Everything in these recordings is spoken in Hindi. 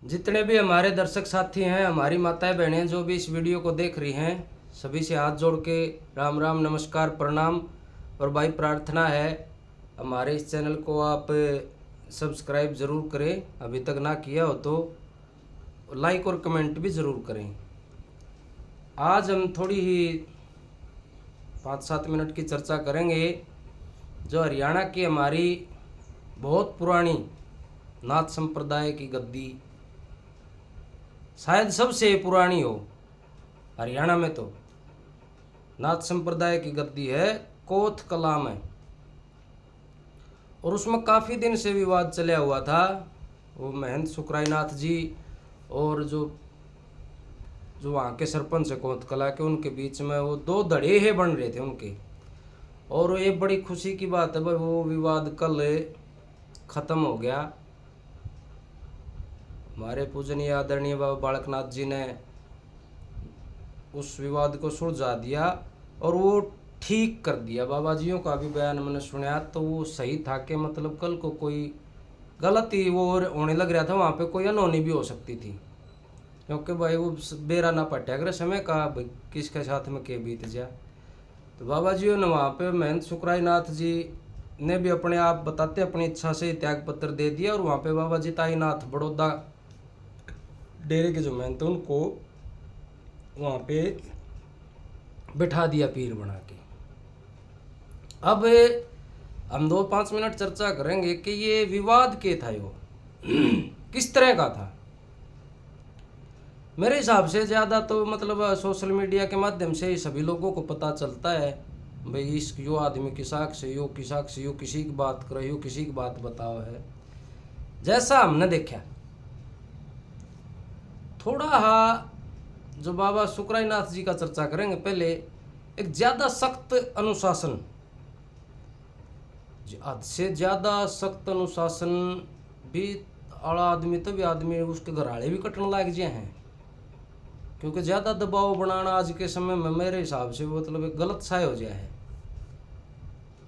जितने भी हमारे दर्शक साथी हैं, हमारी माताएं बहनें जो भी इस वीडियो को देख रही हैं, सभी से हाथ जोड़ के राम राम नमस्कार प्रणाम। और भाई प्रार्थना है हमारे इस चैनल को आप सब्सक्राइब ज़रूर करें, अभी तक ना किया हो तो लाइक और कमेंट भी ज़रूर करें। आज हम थोड़ी ही 5-7 मिनट की चर्चा करेंगे जो हरियाणा की हमारी बहुत पुरानी नाथ संप्रदाय की गद्दी, शायद सबसे पुरानी हो हरियाणा में, तो नाथ संप्रदाय की गद्दी है कोथ कला में। और उसमें काफ़ी दिन से विवाद चला हुआ था। वो महंत सुखरायनाथ जी और जो जो वहाँ के सरपंच है कोथ कला के, उनके बीच में वो दो धड़े बन रहे थे उनके। और ये बड़ी खुशी की बात है भाई, वो विवाद कल ख़त्म हो गया। हमारे पूजनीय आदरणीय बाबा बालकनाथ जी ने उस विवाद को सुलझा दिया और वो ठीक कर दिया। बाबा जियों का भी बयान मैंने सुना तो वो सही था कि मतलब कल को कोई गलती वो होने लग रहा था, वहाँ पे कोई अनहोनी भी हो सकती थी, क्योंकि भाई वो बेरा ना पटे अगर समय का किसके साथ में के बीत जाए। तो बाबा जियों ने वहाँ पे महंत सुखरायनाथ जी ने भी अपने आप बताते अपनी इच्छा से त्याग पत्र दे दिया। और वहाँ पे बाबा जिताईनाथ बड़ौदा डेरे के जो महंत उनको वहाँ पे बिठा दिया पीर बना के। अब हम 2-5 मिनट चर्चा करेंगे कि ये विवाद के था, वो किस तरह का था। मेरे हिसाब से ज़्यादा तो मतलब सोशल मीडिया के माध्यम से सभी लोगों को पता चलता है भाई इस यो आदमी की साख से यो की साख से यो किसी की बात करो यो किसी की बात बताओ है। जैसा हमने देखा थोड़ा जो बाबा सुखरायनाथ जी का चर्चा करेंगे, पहले एक ज़्यादा सख्त अनुशासन, हद से ज़्यादा सख्त अनुशासन भी आला आदमी तो भी आदमी उसके घराड़े भी कटने लग जाए हैं, क्योंकि ज़्यादा दबाव बनाना आज के समय में मेरे हिसाब से मतलब एक गलत साय हो जाए है।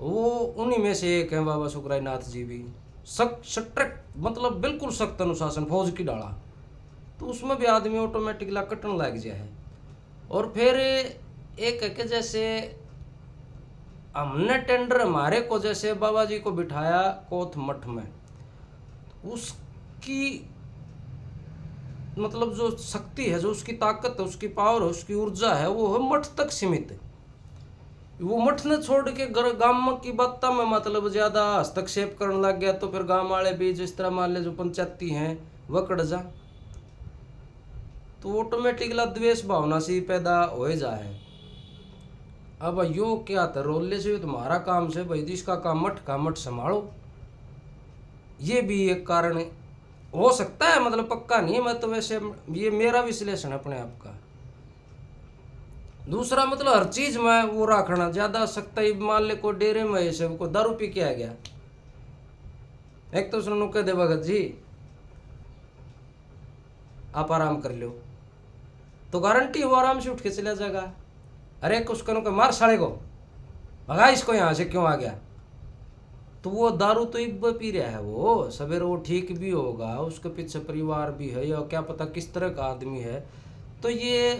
वो उन्हीं में से एक है बाबा सुखरायनाथ जी भी। सख्त स्ट्रिक्ट मतलब बिल्कुल सख्त अनुशासन फौज की डाला, तो उसमें भी आदमी ऑटोमेटिकली कटने लग जाए है। और फिर एक है कि जैसे हमने टेंडर हमारे को जैसे बाबा जी को बिठाया कोथ मठ में, उसकी मतलब जो शक्ति है, जो उसकी ताकत है, उसकी पावर है, उसकी ऊर्जा है, वो है मठ तक सीमित है। वो मठ ने छोड़ के गांव की बातों में मतलब ज़्यादा हस्तक्षेप करने लग गया, तो फिर गांव वाले भी जिस तरह मान ले जो पंचायती हैं वह कट जा, तो ऑटोमेटिकली द्वेष भावना सी पैदा हो जाए। अब यो क्या था रोले से तुम्हारा काम से भाई जिसका काम मठ का मठ संभालो, ये भी एक कारण हो सकता है, मतलब पक्का नहीं है। मैं तो वैसे ये मेरा विश्लेषण अपने आप का। दूसरा मतलब हर चीज में वो रखना ज़्यादा सख्ताई, मान ले को डेरे में ऐसे को दारू पी के आ गया, एक तो सुनो कह दे भगत जी आप आराम कर लो, तो गारंटी वो आराम से उठ के चला जाएगा। अरे कुछ करो के मार साले को, भगा इसको यहाँ से क्यों आ गया, तो वो दारू तो इब पी रहा है, वो सवेरे वो ठीक भी होगा, उसके पीछे परिवार भी है या क्या पता किस तरह का आदमी है। तो ये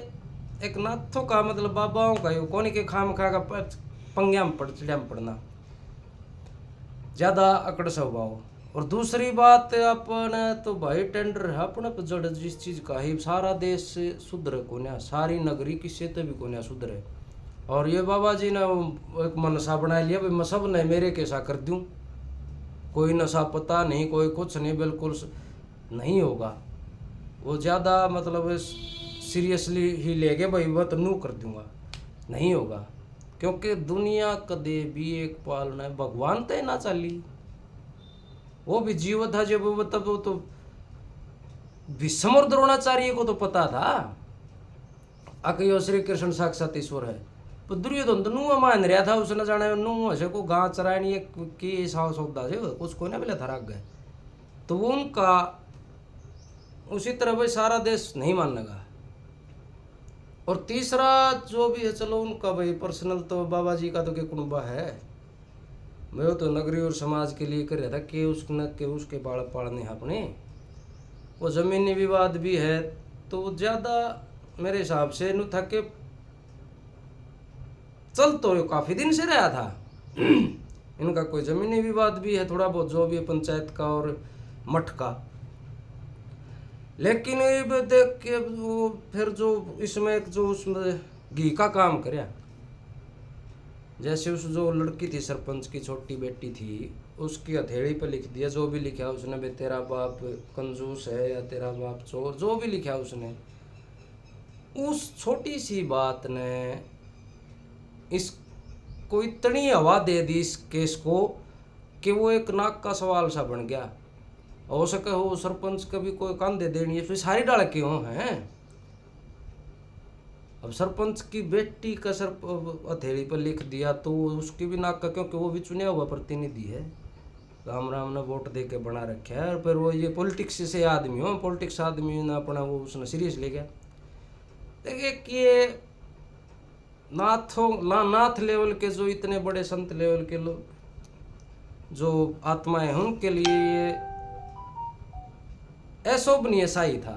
एक नाथों का मतलब बाबाओं का ये कौन के खाम खा का पंग्या में पड़ना ज़्यादा अकड़ स्वभाव। और दूसरी बात अपने तो भाई टेंडर है अपने पे जड़ जिस चीज़ का ही सारा देश से सुधरे को ना, सारी नगरी किसी से भी को ना सुधरे। और ये बाबा जी ने एक मनसा बना लिया भाई मैं सब ने मेरे कैसा कर दूं, कोई नशा पता नहीं कोई कुछ नहीं, बिल्कुल नहीं होगा। वो ज़्यादा मतलब सीरियसली ही ले गए भाई मैं तो नू कर दूंगा, नहीं होगा, क्योंकि दुनिया कदे भी एक पालना है, भगवान तय ना चली। वो भी जीव था जब वो तब वो तो भीष्म और द्रोणाचार्य को तो पता था अकयो श्री कृष्ण साक्षात ईश्वर है, तो दुर्योधन तो नू मान रहा था, उसने जाने नू ऐसे को गाँव चराय नहीं कि सौदा से कुछ को ना मिला था राग गए, तो वो उनका उसी तरह भाई सारा देश नहीं मान लगा। और तीसरा जो भी है चलो उनका भाई पर्सनल, तो बाबा जी का तो क्या कुनबा है, मैं तो नगरी और समाज के लिए कर रहा था कि उसके बाल पालने अपने, वो ज़मीनी विवाद भी है, तो ज़्यादा मेरे हिसाब से नु था कि चल तो ये काफ़ी दिन से रहा था। इनका कोई ज़मीनी विवाद भी है थोड़ा बहुत, जो भी है पंचायत का और मठ का। लेकिन ये देख के वो फिर जो इसमें जो उसमें घी का काम करया, जैसे उस जो लड़की थी सरपंच की छोटी बेटी थी, उसकी हथेली पर लिख दिया जो भी लिखा उसने, भाई तेरा बाप कंजूस है या तेरा बाप चोर, जो भी लिखा उसने। उस छोटी सी बात ने इसको इतनी हवा दे दी इस केस को कि वो एक नाक का सवाल सा बन गया। हो सके हो सरपंच कभी कोई कंधे देनी है, फिर सारी डाल क्यों हैं। अब सरपंच की बेटी का सर हथेली पर लिख दिया तो उसकी भी नाक का, क्योंकि वो भी चुना हुआ प्रतिनिधि है, राम राम ने वोट दे के बना रखा है। और फिर वो ये पॉलिटिक्स से आदमी हो, पॉलिटिक्स आदमी ने अपना वो उसने सीरियस ले गया। देखिए ये नाथ लेवल के जो इतने बड़े संत लेवल के लोग जो आत्माएं हैं, उनके लिए ये अशोभनीय सा ही था।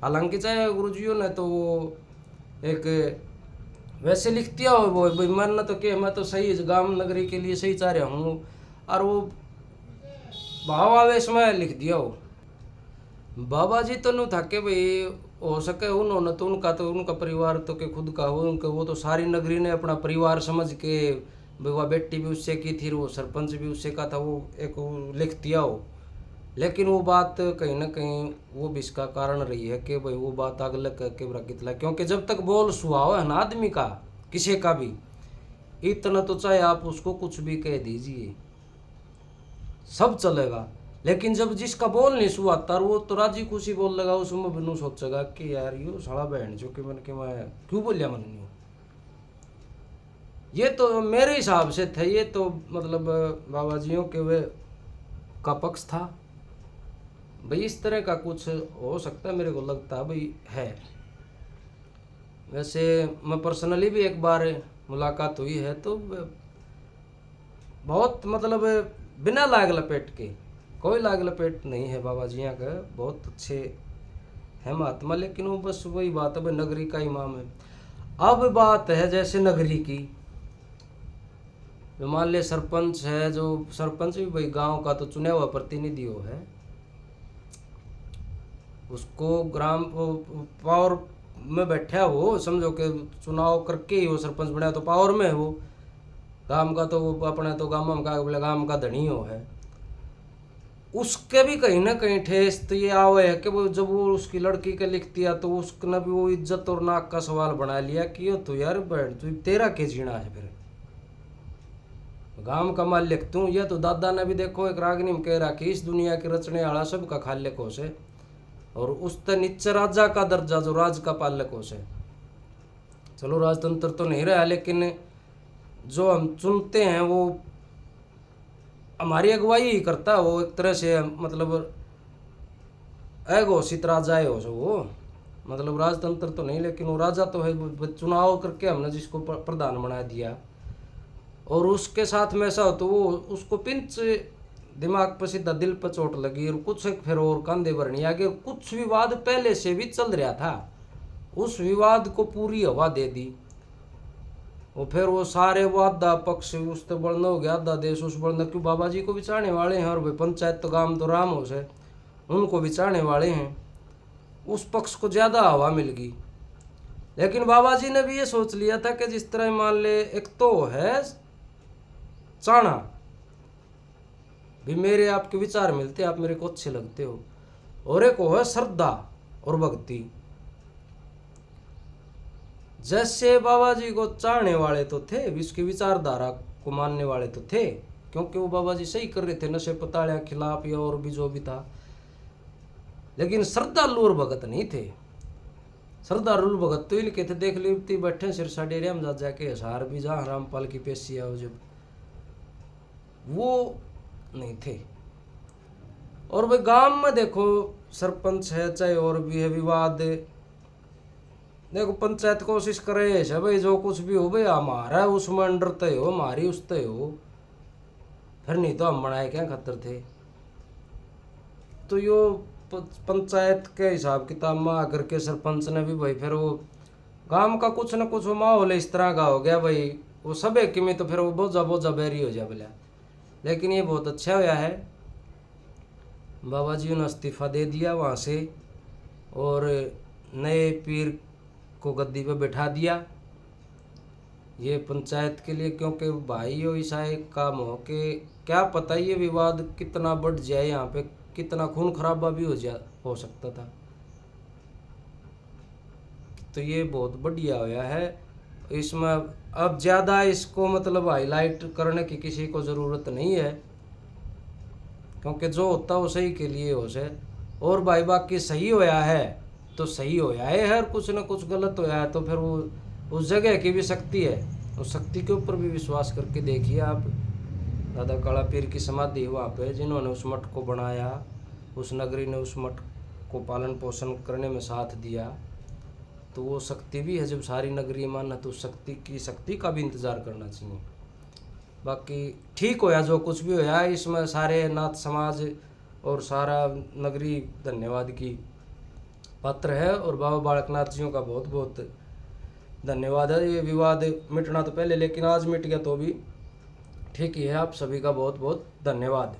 हालांकि चाहे गुरुजियों ने तो वो एक वैसे लिख दिया हो, वो भाई मन तो कि मैं तो सही गांव नगरी के लिए सही चाह रहा हूँ, और वो भाव आवेश में लिख दिया हो। बाबा जी तो नहीं था कि भाई हो सके उन्होंने तो उनका परिवार तो के खुद का हो, उनके वो तो सारी नगरी ने अपना परिवार समझ के, भाई वह बेटी भी उससे की थी, वो सरपंच भी उससे का था, वो एक लिख दिया हो। लेकिन वो बात कहीं ना कहीं वो भी इसका कारण रही है कि भाई वो बात अगले करके रखितला, क्योंकि जब तक बोल स्वभाव है ना आदमी का किसी का भी, इतना तो चाहे आप उसको कुछ भी कह दीजिए सब चलेगा। लेकिन जब जिसका बोल नहीं सुहाता वो तो राजी खुशी बोल लगा, उसमें बिनू सोचेगा कि यार यो साला बहन जो कि मैं क्यों बोलिया मन नहीं। ये तो मेरे हिसाब से थे, ये तो मतलब बाबा जियों के वे का पक्ष था भाई। इस तरह का कुछ हो सकता है, मेरे को लगता है भाई है। वैसे मैं पर्सनली भी एक बार मुलाकात हुई है, तो बहुत मतलब बिना लाग लपेट के, कोई लाग लपेट नहीं है बाबा जी यहाँ का, बहुत अच्छे है महात्मा। लेकिन वो बस वही बात है भाई, नगरी का इमाम है। अब बात है जैसे नगरी की, जो मान ले सरपंच है, जो सरपंच भी भाई गांव का तो चुना हुआ प्रतिनिधि हो है, उसको ग्राम पावर में बैठा हो, समझो कि चुनाव करके ही वो सरपंच बना, तो पावर में है वो गांव का, तो वो अपने तो गांव का बोले गांव का धनी हो है। उसके भी कहीं ना कहीं ठेस तो ये आवे है कि वो जब वो उसकी लड़की के लिख दिया तो उसने भी वो इज्जत और नाक का सवाल बना लिया कि यो तो यार बैठ तू तेरा के जीना है, फिर गांव का माल लिख तू। यह तो दादा ने भी देखो एक रागनी में कह रहा कि इस दुनिया के रचने वाला सबका खाल्य कोश है, और उस तक नीचे राजा का दर्जा जो राज का पालक कोश है। चलो राजतंत्र तो नहीं रहा, लेकिन जो हम चुनते हैं वो हमारी अगुवाई ही करता है, वो एक तरह से मतलब अघोषित राजा है वो, मतलब राजतंत्र तो नहीं, लेकिन वो राजा तो है। चुनाव करके हमने जिसको प्रधान बना दिया, और उसके साथ में ऐसा हो तो वो उसको पिंच दिमाग पर सीधा दिल पर चोट लगी, और कुछ फिर और कंधे भरनी आगे। कुछ विवाद पहले से भी चल रहा था, उस विवाद को पूरी हवा दे दी, और फिर वो सारे वो आधा पक्ष उस तो बढ़ना हो गया, आधा देश उस बढ़ना, क्यों बाबा जी को भी चाहने वाले हैं, और भाई पंचायत तो गांव तो राम हो से उनको भी चाहने वाले हैं, उस पक्ष को ज़्यादा हवा मिल गई। लेकिन बाबा जी ने भी ये सोच लिया था कि जिस तरह मान ले, एक तो है चाहना भी मेरे आपके विचार मिलते, आप मेरे को अच्छे लगते हो, और एक है श्रद्धा और भक्ति। जैसे बाबा जी को चाहने वाले तो थे, इसकी विचारधारा को मानने वाले तो थे, क्योंकि वो बाबा जी सही कर रहे थे नशे पताड़िया खिलाफ या और भी जो भी था। लेकिन श्रद्धालु और भगत नहीं थे। श्रद्धालु भगत तो इनके थे, देख ली बैठे सिरसा डेरिया में जा जाके हसार भी जहाँ रामपाल की पेशी आओ, जब वो नहीं थे। और भाई गांव में देखो सरपंच है चाहे और भी है, विवाद देखो पंचायत कोशिश करे है भाई जो कुछ भी हो भाई हमारा उसमें अंडर तय हो, हमारी उस तय हो, फिर नहीं तो हम बनाए क्या खतर थे। तो यो पंचायत के हिसाब किताब में आकर के सरपंच ने भी भाई फिर वो गांव का कुछ न कुछ वो माहौल इस तरह का हो गया भाई, वो सब एक में तो फिर वो बोझा बोझा बैरी हो जाए बोला। लेकिन ये बहुत अच्छा होया है, बाबा जी ने इस्तीफा दे दिया वहाँ से और नए पीर को गद्दी पे बैठा दिया। ये पंचायत के लिए, क्योंकि भाई हो ऐसा एक काम हो कि क्या पता ये विवाद कितना बढ़ जाए, यहाँ पे कितना खून खराबा भी हो सकता था। तो ये बहुत बढ़िया होया है। इसमें अब ज़्यादा इसको मतलब हाईलाइट करने की किसी को ज़रूरत नहीं है, क्योंकि जो होता वो सही के लिए हो से। और भाई बाकी सही होया है तो सही होया है, हर कुछ न कुछ गलत होया है तो फिर वो उस जगह की भी शक्ति है, उस शक्ति के ऊपर भी विश्वास करके देखिए आप। दादा काला पीर की समाधि वहाँ पे, जिन्होंने उस मठ को बनाया, उस नगरी ने उस मठ को पालन पोषण करने में साथ दिया, तो वो शक्ति भी है। जब सारी नगरी माना तो शक्ति का भी इंतज़ार करना चाहिए। बाकी ठीक होया जो कुछ भी होया, इसमें सारे नाथ समाज और सारा नगरी धन्यवाद की पात्र है। और बाबा बालकनाथ जियों का बहुत बहुत धन्यवाद है। ये विवाद मिटना तो पहले, लेकिन आज मिट गया तो भी ठीक ही है। आप सभी का बहुत बहुत धन्यवाद।